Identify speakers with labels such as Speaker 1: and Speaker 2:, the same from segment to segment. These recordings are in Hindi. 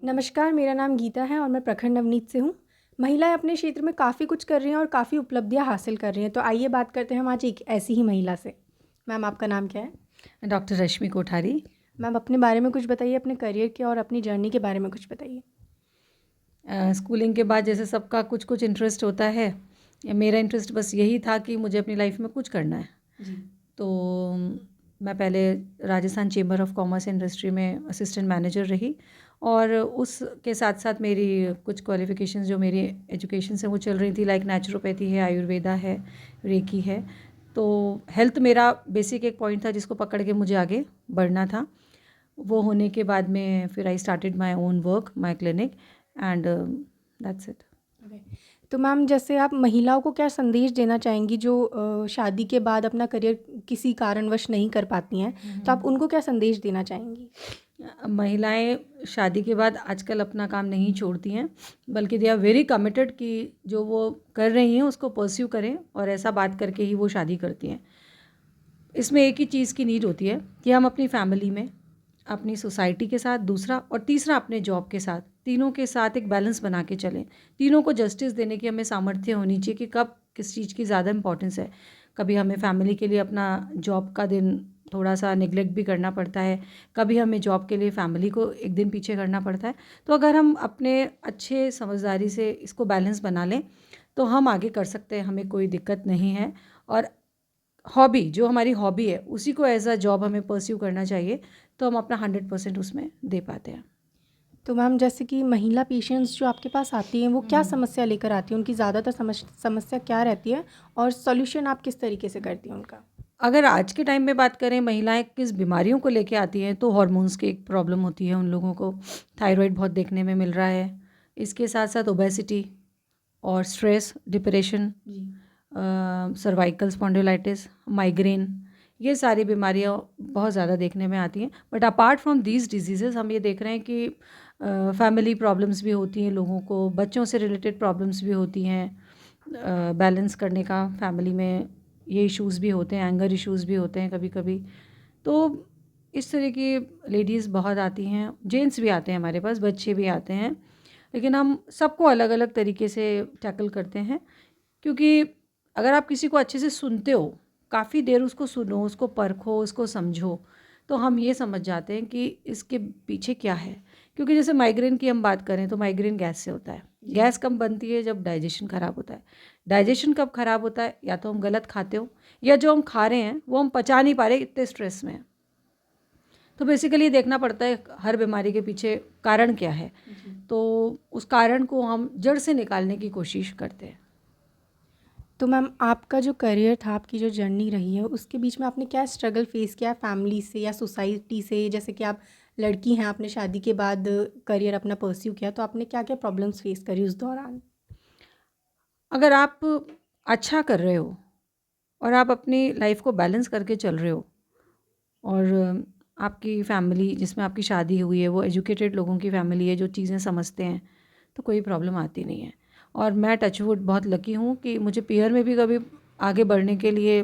Speaker 1: नमस्कार, मेरा नाम गीता है और मैं प्रखंड नवनीत से हूँ। महिलाएं अपने क्षेत्र में काफ़ी कुछ कर रही हैं और काफ़ी उपलब्धियाँ हासिल कर रही हैं। तो आइए बात करते हैं हम आज एक ऐसी ही महिला से। मैम, आपका नाम क्या है?
Speaker 2: डॉक्टर रश्मि कोठारी।
Speaker 1: मैम, अपने बारे में कुछ बताइए, अपने करियर के और अपनी जर्नी के बारे में कुछ बताइए।
Speaker 2: स्कूलिंग के बाद जैसे सबका कुछ कुछ इंटरेस्ट होता है, मेरा इंटरेस्ट बस यही था कि मुझे अपनी लाइफ में कुछ करना है।
Speaker 1: जी।
Speaker 2: तो मैं पहले Rajasthan chamber of commerce industry में असिस्टेंट मैनेजर रही, और उसके साथ साथ मेरी कुछ क्वालिफ़िकेशंस जो मेरी एजुकेशन से वो चल रही थी, लाइक नेचुरोपैथी है, आयुर्वेदा है, रेकी है। तो हेल्थ मेरा बेसिक एक पॉइंट था जिसको पकड़ के मुझे आगे बढ़ना था। वो होने के बाद में फिर I started my own work, my clinic, and that's it.
Speaker 1: तो मैम, जैसे आप महिलाओं को क्या संदेश देना चाहेंगी जो शादी के बाद अपना करियर किसी कारणवश नहीं कर पाती हैं, तो आप उनको क्या संदेश देना चाहेंगी?
Speaker 2: महिलाएं शादी के बाद आजकल अपना काम नहीं छोड़ती हैं, बल्कि दे आर वेरी कमिटेड कि जो वो कर रही हैं उसको परस्यू करें, और ऐसा बात करके ही वो शादी करती हैं। इसमें एक ही चीज़ की नीड होती है कि हम अपनी फैमिली में, अपनी सोसाइटी के साथ, दूसरा और तीसरा अपने जॉब के साथ, तीनों के साथ एक बैलेंस बना के चलें। तीनों को जस्टिस देने की हमें सामर्थ्य होनी चाहिए कि कब किस चीज़ की ज़्यादा इंपॉर्टेंस है। कभी हमें फैमिली के लिए अपना जॉब का दिन थोड़ा सा निगलेक्ट भी करना पड़ता है, कभी हमें जॉब के लिए फैमिली को एक दिन पीछे करना पड़ता है। तो अगर हम अपने अच्छे समझदारी से इसको बैलेंस बना लें तो हम आगे कर सकते हैं, हमें कोई दिक्कत नहीं है। और हॉबी, जो हमारी हॉबी है, उसी को एज अ जॉब हमें परस्यू करना चाहिए, तो हम अपना 100% उसमें दे पाते हैं।
Speaker 1: तो मैम, जैसे कि महिला पेशेंट्स जो आपके पास आती हैं, वो क्या समस्या लेकर आती हैं? उनकी ज़्यादातर समस्या क्या रहती है और सॉल्यूशन आप किस तरीके से करती हैं उनका?
Speaker 2: अगर आज के टाइम में बात करें महिलाएं किस बीमारियों को लेके आती हैं, तो हॉर्मोन्स की एक प्रॉब्लम होती है उन लोगों को। थायराइड बहुत देखने में मिल रहा है। इसके साथ साथ ओबेसिटी और स्ट्रेस, डिप्रेशन,
Speaker 1: जी।
Speaker 2: सर्वाइकल स्पॉन्डिलाइटिस, माइग्रेन, ये सारी बीमारियां बहुत ज़्यादा देखने में आती हैं। But apart from these diseases हम ये देख रहे हैं कि फैमिली प्रॉब्लम्स भी होती हैं लोगों को, बच्चों से रिलेटेड प्रॉब्लम्स भी होती हैं। बैलेंस करने का फैमिली में ये इश्यूज़ भी होते हैं, एंगर इश्यूज़ भी होते हैं कभी कभी। तो इस तरह की लेडीज़ बहुत आती हैं, जेंट्स भी आते हैं हमारे पास, बच्चे भी आते हैं, लेकिन हम सबको अलग अलग तरीके से टैकल करते हैं। क्योंकि अगर आप किसी को अच्छे से सुनते हो, काफ़ी देर उसको सुनो, उसको परखो, उसको समझो, तो हम ये समझ जाते हैं कि इसके पीछे क्या है। क्योंकि जैसे माइग्रेन की हम बात करें तो माइग्रेन गैस से होता है। गैस कब बनती है? जब डाइजेशन ख़राब होता है। डाइजेशन कब ख़राब होता है? या तो हम गलत खाते हो, या जो हम खा रहे हैं वो हम पचा नहीं पा रहे, इतने स्ट्रेस में हैं। तो बेसिकली देखना पड़ता है हर बीमारी के पीछे कारण क्या है। तो उस कारण को हम जड़ से निकालने की कोशिश करते हैं।
Speaker 1: तो मैम, आपका जो करियर था, आपकी जो जर्नी रही है, उसके बीच में आपने क्या स्ट्रगल फेस किया फैमिली से या सोसाइटी से? जैसे कि आप लड़की हैं, आपने शादी के बाद करियर अपना परस्यू किया, तो आपने क्या क्या प्रॉब्लम्स फेस करी उस दौरान?
Speaker 2: अगर आप अच्छा कर रहे हो और आप अपनी लाइफ को बैलेंस करके चल रहे हो, और आपकी फैमिली जिसमें आपकी शादी हुई है वो एजुकेटेड लोगों की फैमिली है जो चीज़ें समझते हैं, तो कोई प्रॉब्लम आती नहीं है। और मैं टचवुड बहुत लकी हूँ कि मुझे पीयर में भी कभी आगे बढ़ने के लिए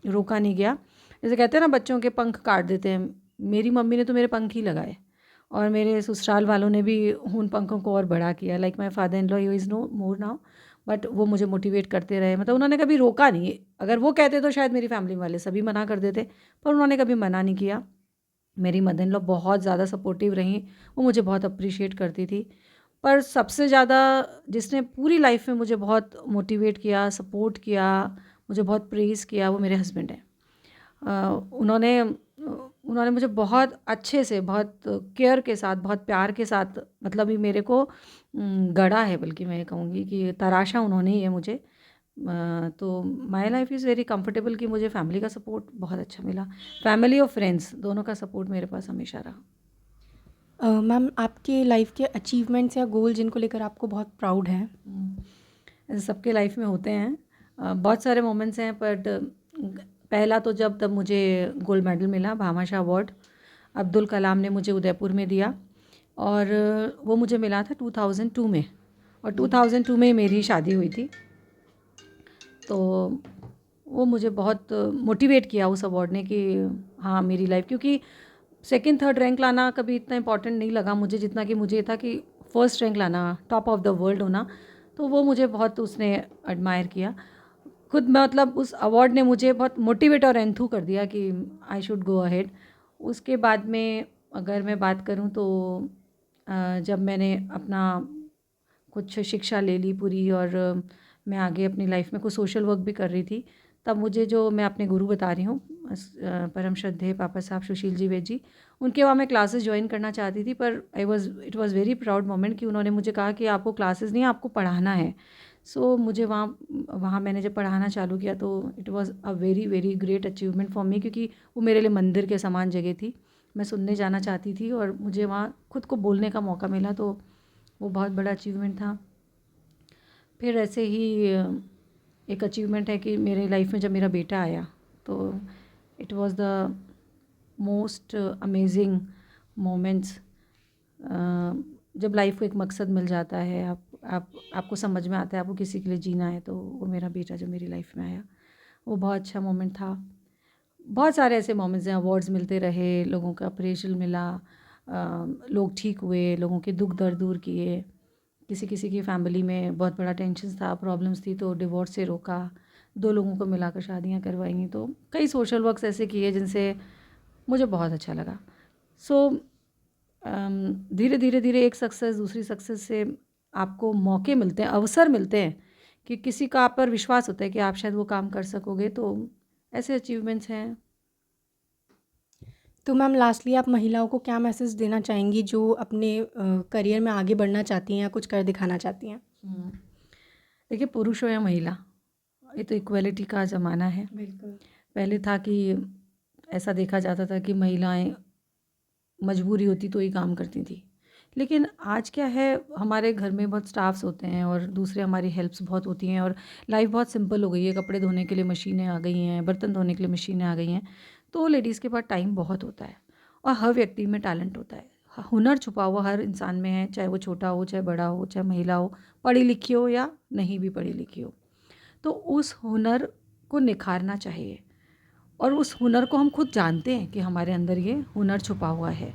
Speaker 2: रोका नहीं गया। जैसे कहते हैं ना, बच्चों के पंख काट देते हैं, मेरी मम्मी ने तो मेरे पंख ही लगाए, और मेरे ससुराल वालों ने भी उन पंखों को और बड़ा किया। Like my father in law, he is no more now, but वो मुझे मोटिवेट करते रहे। मतलब उन्होंने कभी रोका नहीं। अगर वो कहते तो शायद मेरी फैमिली वाले सभी मना कर देते, पर उन्होंने कभी मना नहीं किया। मेरी मदर इन लॉ बहुत ज़्यादा सपोर्टिव रहीं, वो मुझे बहुत अप्रिशिएट करती थी। पर सबसे ज़्यादा जिसने पूरी लाइफ में मुझे बहुत मोटिवेट किया, सपोर्ट किया, मुझे बहुत प्रेज़ किया, वो मेरे हस्बैंड हैं। उन्होंने मुझे बहुत अच्छे से, बहुत केयर के साथ, बहुत प्यार के साथ, मतलब ये मेरे को गढ़ा है, बल्कि मैं ये कहूँगी कि तराशा उन्होंने ही है मुझे। तो my life is very comfortable कि मुझे फैमिली का सपोर्ट बहुत अच्छा मिला। फैमिली और फ्रेंड्स दोनों का सपोर्ट मेरे पास हमेशा रहा।
Speaker 1: मैम, आपके लाइफ के अचीवमेंट्स या गोल जिनको लेकर आपको बहुत प्राउड हैं?
Speaker 2: सबके लाइफ में होते हैं। बहुत सारे मोमेंट्स हैं, बट पहला तो जब तब मुझे गोल्ड मेडल मिला, भामाशाह अवार्ड अब्दुल कलाम ने मुझे उदयपुर में दिया, और वो मुझे मिला था 2002 में, और 2002 में मेरी शादी हुई थी। तो वो मुझे बहुत मोटिवेट किया उस अवार्ड ने कि हाँ, मेरी लाइफ, क्योंकि सेकंड थर्ड रैंक लाना कभी इतना इम्पोर्टेंट नहीं लगा मुझे, जितना कि मुझे था कि फर्स्ट रैंक लाना, टॉप ऑफ द वर्ल्ड होना। तो वो मुझे बहुत उसने एडमायर किया खुद। मतलब उस अवार्ड ने मुझे बहुत मोटिवेट और एंथू कर दिया कि आई शुड गो अहेड। उसके बाद में अगर मैं बात करूं तो जब मैंने अपना कुछ शिक्षा ले ली पूरी और मैं आगे अपनी लाइफ में कुछ सोशल वर्क भी कर रही थी, तब मुझे जो मैं अपने गुरु बता रही हूँ परम श्रद्धेय पापा साहब सुशील जी वेद जी, उनके वहाँ मैं क्लासेस ज्वाइन करना चाहती थी, पर it was very proud moment कि उन्होंने मुझे कहा कि आपको क्लासेस नहीं, आपको पढ़ाना है। सो मुझे वहाँ वहाँ मैंने जब पढ़ाना चालू किया तो it was a very very great achievement for me, क्योंकि वो मेरे लिए मंदिर के समान जगह थी। मैं सुनने जाना चाहती थी और मुझे वहाँ खुद को बोलने का मौका मिला, तो वो बहुत बड़ा अचीवमेंट था। फिर ऐसे ही एक अचीवमेंट है कि मेरे लाइफ में जब मेरा बेटा आया तो it was the most amazing moments. जब लाइफ को एक मकसद मिल जाता है, आपको समझ में आता है आपको किसी के लिए जीना है, तो वो मेरा बेटा जब मेरी लाइफ में आया वो बहुत अच्छा मोमेंट था। बहुत सारे ऐसे मोमेंट्स हैं, अवार्ड्स मिलते रहे, लोगों का अप्रिशिएशन मिला, लोग ठीक हुए, लोगों के दुख दर्द दूर किए। किसी किसी की फैमिली में बहुत बड़ा टेंशन था, प्रॉब्लम्स थी, तो डिवोर्स से रोका, 2 लोगों को मिलाकर शादियां करवाई। तो कई सोशल वर्क्स ऐसे किए जिनसे मुझे बहुत अच्छा लगा। सो धीरे धीरे धीरे एक सक्सेस दूसरी सक्सेस से आपको मौके मिलते हैं, अवसर मिलते हैं कि किसी का आप पर विश्वास होता है कि आप शायद वो काम कर सकोगे। तो ऐसे अचीवमेंट्स हैं।
Speaker 1: तो मैम लास्टली आप महिलाओं को क्या मैसेज देना चाहेंगी जो अपने करियर में आगे बढ़ना चाहती हैं या कुछ कर दिखाना चाहती हैं?
Speaker 2: देखिए, पुरुष हो या महिला, ये तो इक्वलिटी का ज़माना है।
Speaker 1: बिल्कुल।
Speaker 2: पहले था कि ऐसा देखा जाता था कि महिलाएं मजबूरी होती तो ही काम करती थी, लेकिन आज क्या है, हमारे घर में बहुत स्टाफ्स होते हैं और दूसरे हमारी हेल्प्स बहुत होती हैं और लाइफ बहुत सिंपल हो गई है। कपड़े धोने के लिए मशीनें आ गई हैं, बर्तन धोने के लिए मशीनें आ गई हैं, तो लेडीज़ के पास टाइम बहुत होता है और हर व्यक्ति में टैलेंट होता है। हुनर छुपा हुआ हर इंसान में है, चाहे वो छोटा हो, चाहे बड़ा हो, चाहे महिला हो, पढ़ी लिखी हो या नहीं भी पढ़ी लिखी हो। तो उस हुनर को निखारना चाहिए और उस हुनर को हम खुद जानते हैं कि हमारे अंदर ये हुनर छुपा हुआ है,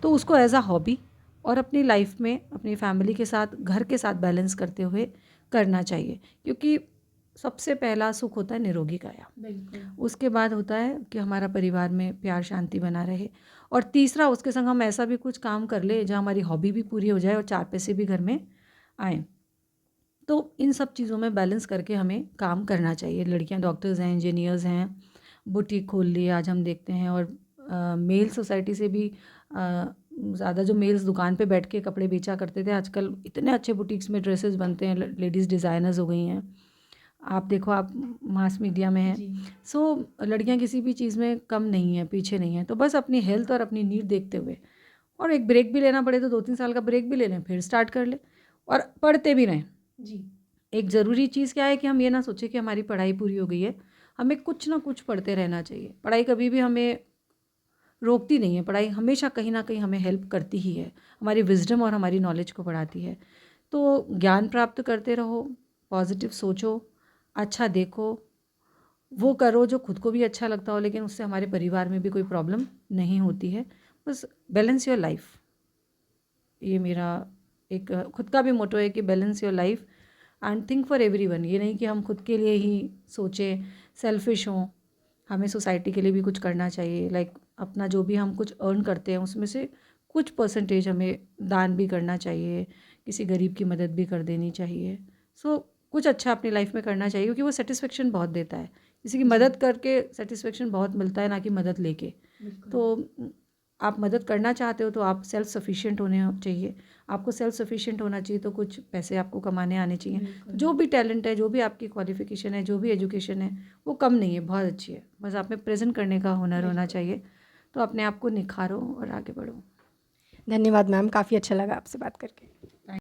Speaker 2: तो उसको एज अ हॉबी और अपनी लाइफ में अपनी फैमिली के साथ, घर के साथ बैलेंस करते हुए करना चाहिए, क्योंकि सबसे पहला सुख होता है निरोगी काया।
Speaker 1: बिल्कुल।
Speaker 2: उसके बाद होता है कि हमारा परिवार में प्यार शांति बना रहे, और तीसरा उसके संग हम ऐसा भी कुछ काम कर ले जहाँ हमारी हॉबी भी पूरी हो जाए और 4 पैसे भी घर में आएँ। तो इन सब चीज़ों में बैलेंस करके हमें काम करना चाहिए। लड़कियां डॉक्टर्स हैं, इंजीनियर्स हैं, बुटीक खोल लिए आज हम देखते हैं, और मेल सोसाइटी से भी ज़्यादा जो मेल्स दुकान पे बैठ के कपड़े बेचा करते थे, आजकल इतने अच्छे बुटीक्स में ड्रेसेस बनते हैं, लेडीज़ डिज़ाइनर्स हो गई हैं। आप देखो, आप मास मीडिया में हैं। सो लड़कियां किसी भी चीज़ में कम नहीं हैं, पीछे नहीं हैं। तो बस अपनी हेल्थ और अपनी नीड देखते हुए, और एक ब्रेक भी लेना पड़े तो 2-3 साल का ब्रेक भी ले लें, फिर स्टार्ट कर लें, और पढ़ते भी रहें।
Speaker 1: जी।
Speaker 2: एक ज़रूरी चीज़ क्या है कि हम ये ना सोचें कि हमारी पढ़ाई पूरी हो गई है, हमें कुछ ना कुछ पढ़ते रहना चाहिए। पढ़ाई कभी भी हमें रोकती नहीं है, पढ़ाई हमेशा कहीं ना कहीं हमें हेल्प करती ही है, हमारी विजडम और हमारी नॉलेज को बढ़ाती है। तो ज्ञान प्राप्त करते रहो, पॉजिटिव सोचो, अच्छा देखो, वो करो जो खुद को भी अच्छा लगता हो, लेकिन उससे हमारे परिवार में भी कोई प्रॉब्लम नहीं होती है। बस बैलेंस योर लाइफ, ये मेरा एक खुद का भी मोटो है कि balance your life and think for everyone. ये नहीं कि हम खुद के लिए ही सोचें, सेल्फिश हों, हमें सोसाइटी के लिए भी कुछ करना चाहिए। लाइक अपना जो भी हम कुछ अर्न करते हैं उसमें से कुछ परसेंटेज हमें दान भी करना चाहिए, किसी गरीब की मदद भी कर देनी चाहिए। सो कुछ अच्छा अपनी लाइफ में करना चाहिए, क्योंकि वो सेटिस्फेक्शन बहुत देता है। किसी की मदद करके सेटिस्फेक्शन बहुत मिलता है, ना कि मदद लेके। तो आप मदद करना चाहते हो तो आप सेल्फ सफिशिएंट होने चाहिए। आपको सेल्फ सफिशिएंट होना चाहिए तो कुछ पैसे आपको कमाने आने चाहिए। तो जो भी टैलेंट है, जो भी आपकी क्वालिफिकेशन है, जो भी एजुकेशन है, वो कम नहीं है, बहुत अच्छी है। बस आप में प्रेजेंट करने का हुनर होना चाहिए। तो अपने आप को निखारो और आगे बढ़ो।
Speaker 1: धन्यवाद मैम, काफ़ी अच्छा लगा आपसे बात करके।